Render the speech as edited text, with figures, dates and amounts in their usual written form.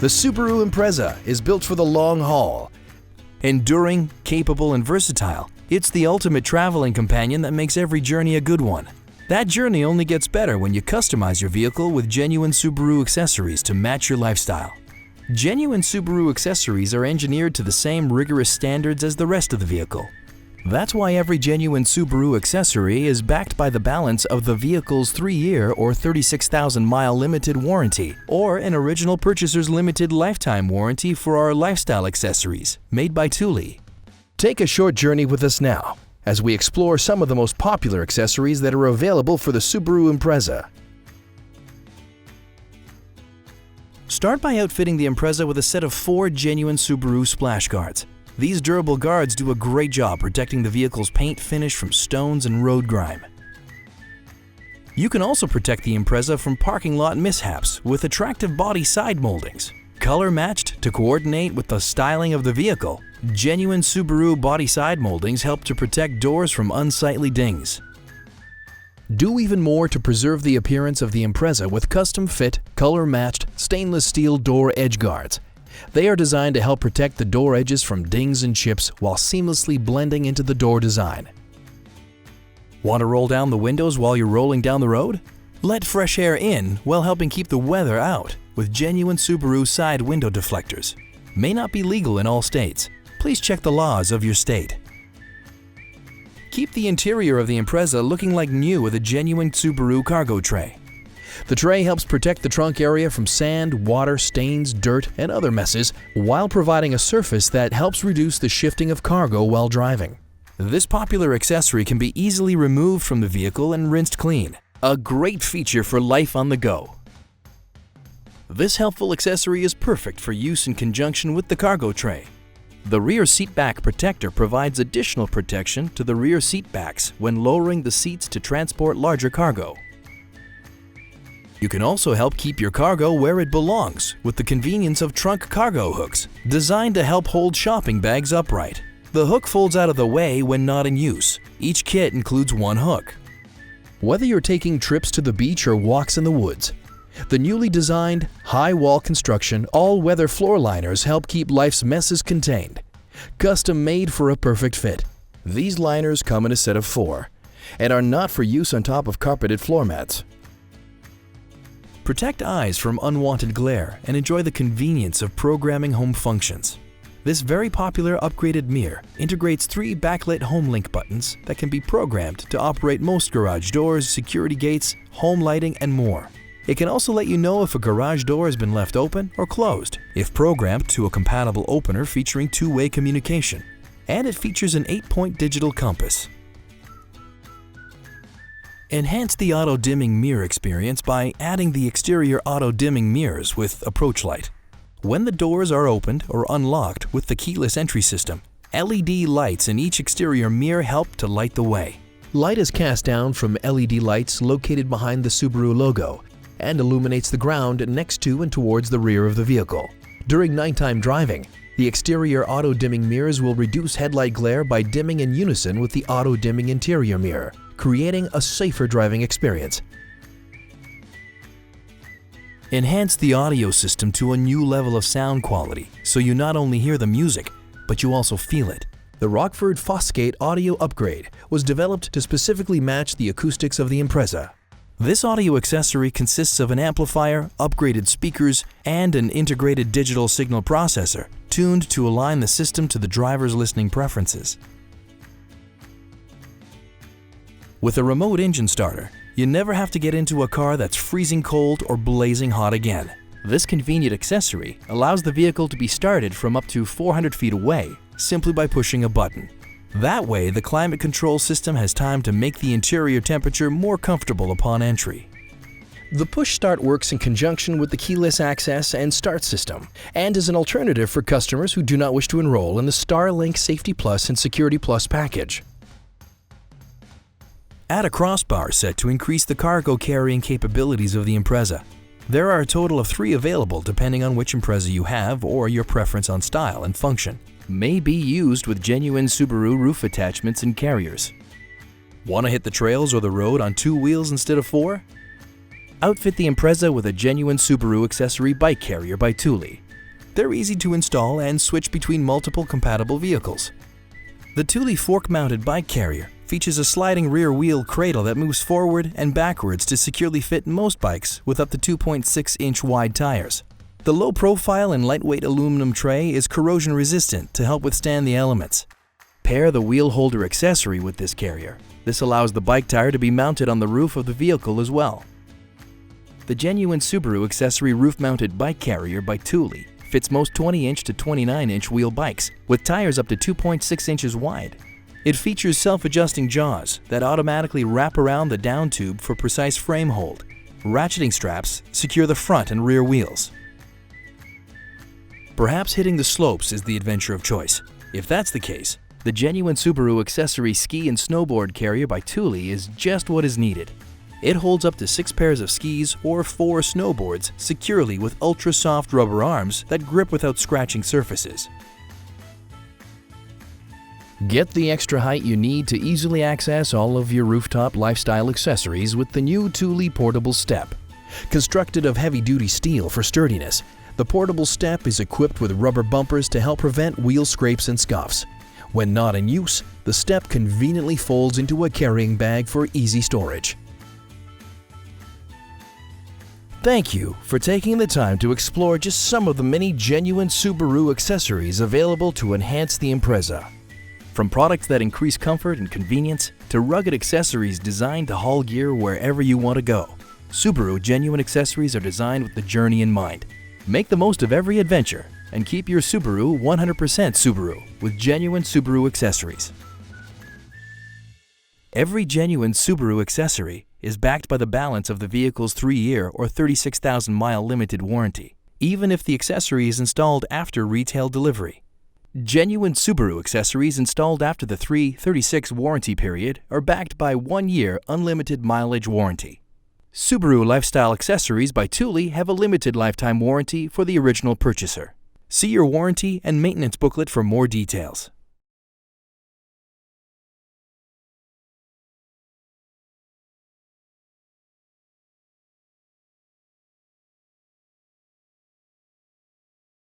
The Subaru Impreza is built for the long haul. Enduring, capable, and versatile, it's the ultimate traveling companion that makes every journey a good one. That journey only gets better when you customize your vehicle with genuine Subaru accessories to match your lifestyle. Genuine Subaru accessories are engineered to the same rigorous standards as the rest of the vehicle. That's why every genuine Subaru accessory is backed by the balance of the vehicle's 3-year or 36,000-mile limited warranty or an original purchaser's limited lifetime warranty for our lifestyle accessories made by Thule. Take a short journey with us now as we explore some of the most popular accessories that are available for the Subaru Impreza. Start by outfitting the Impreza with a set of 4 genuine Subaru splash guards. These durable guards do a great job protecting the vehicle's paint finish from stones and road grime. You can also protect the Impreza from parking lot mishaps with attractive body side moldings. Color matched to coordinate with the styling of the vehicle, genuine Subaru body side moldings help to protect doors from unsightly dings. Do even more to preserve the appearance of the Impreza with custom-fit, color-matched stainless steel door edge guards. They are designed to help protect the door edges from dings and chips while seamlessly blending into the door design. Want to roll down the windows while you're rolling down the road? Let fresh air in while helping keep the weather out with genuine Subaru side window deflectors. May not be legal in all states. Please check the laws of your state. Keep the interior of the Impreza looking like new with a genuine Subaru cargo tray. The tray helps protect the trunk area from sand, water, stains, dirt, and other messes while providing a surface that helps reduce the shifting of cargo while driving. This popular accessory can be easily removed from the vehicle and rinsed clean. A great feature for life on the go. This helpful accessory is perfect for use in conjunction with the cargo tray. The rear seat back protector provides additional protection to the rear seat backs when lowering the seats to transport larger cargo. You can also help keep your cargo where it belongs with the convenience of trunk cargo hooks, designed to help hold shopping bags upright. The hook folds out of the way when not in use. Each kit includes 1 hook. Whether you're taking trips to the beach or walks in the woods, the newly designed, high-wall construction, all-weather floor liners help keep life's messes contained. Custom made for a perfect fit. These liners come in a set of 4 and are not for use on top of carpeted floor mats. Protect eyes from unwanted glare and enjoy the convenience of programming home functions. This very popular upgraded mirror integrates 3 backlit HomeLink buttons that can be programmed to operate most garage doors, security gates, home lighting, and more. It can also let you know if a garage door has been left open or closed, if programmed to a compatible opener featuring 2-way communication. And it features an 8-point digital compass. Enhance the auto-dimming mirror experience by adding the exterior auto-dimming mirrors with approach light. When the doors are opened or unlocked with the keyless entry system, LED lights in each exterior mirror help to light the way. Light is cast down from LED lights located behind the Subaru logo and illuminates the ground next to and towards the rear of the vehicle. During nighttime driving, the exterior auto-dimming mirrors will reduce headlight glare by dimming in unison with the auto-dimming interior mirror, creating a safer driving experience. Enhance the audio system to a new level of sound quality so you not only hear the music, but you also feel it. The Rockford Fosgate audio upgrade was developed to specifically match the acoustics of the Impreza. This audio accessory consists of an amplifier, upgraded speakers, and an integrated digital signal processor tuned to align the system to the driver's listening preferences. With a remote engine starter, you never have to get into a car that's freezing cold or blazing hot again. This convenient accessory allows the vehicle to be started from up to 400 feet away simply by pushing a button. That way, the climate control system has time to make the interior temperature more comfortable upon entry. The push start works in conjunction with the keyless access and start system and is an alternative for customers who do not wish to enroll in the Starlink Safety Plus and Security Plus package. Add a crossbar set to increase the cargo carrying capabilities of the Impreza. There are a total of 3 available depending on which Impreza you have or your preference on style and function. May be used with genuine Subaru roof attachments and carriers. Want to hit the trails or the road on 2 wheels instead of 4? Outfit the Impreza with a genuine Subaru accessory bike carrier by Thule. They're easy to install and switch between multiple compatible vehicles. The Thule fork-mounted bike carrier features a sliding rear wheel cradle that moves forward and backwards to securely fit most bikes with up to 2.6-inch wide tires. The low-profile and lightweight aluminum tray is corrosion-resistant to help withstand the elements. Pair the wheel holder accessory with this carrier. This allows the bike tire to be mounted on the roof of the vehicle as well. The genuine Subaru accessory roof-mounted bike carrier by Thule fits most 20-inch to 29-inch wheel bikes with tires up to 2.6 inches wide. It features self-adjusting jaws that automatically wrap around the down tube for precise frame hold. Ratcheting straps secure the front and rear wheels. Perhaps hitting the slopes is the adventure of choice. If that's the case, the genuine Subaru accessory ski and snowboard carrier by Thule is just what is needed. It holds up to 6 pairs of skis or 4 snowboards securely with ultra-soft rubber arms that grip without scratching surfaces. Get the extra height you need to easily access all of your rooftop lifestyle accessories with the new Thule Portable Step. Constructed of heavy-duty steel for sturdiness, the portable step is equipped with rubber bumpers to help prevent wheel scrapes and scuffs. When not in use, the step conveniently folds into a carrying bag for easy storage. Thank you for taking the time to explore just some of the many genuine Subaru accessories available to enhance the Impreza. From products that increase comfort and convenience to rugged accessories designed to haul gear wherever you want to go, Subaru genuine accessories are designed with the journey in mind. Make the most of every adventure and keep your Subaru 100% Subaru with genuine Subaru accessories. Every genuine Subaru accessory is backed by the balance of the vehicle's 3-year or 36,000-mile limited warranty, even if the accessory is installed after retail delivery. Genuine Subaru accessories installed after the 336 warranty period are backed by 1-year unlimited mileage warranty. Subaru Lifestyle Accessories by Thule have a limited lifetime warranty for the original purchaser. See your warranty and maintenance booklet for more details.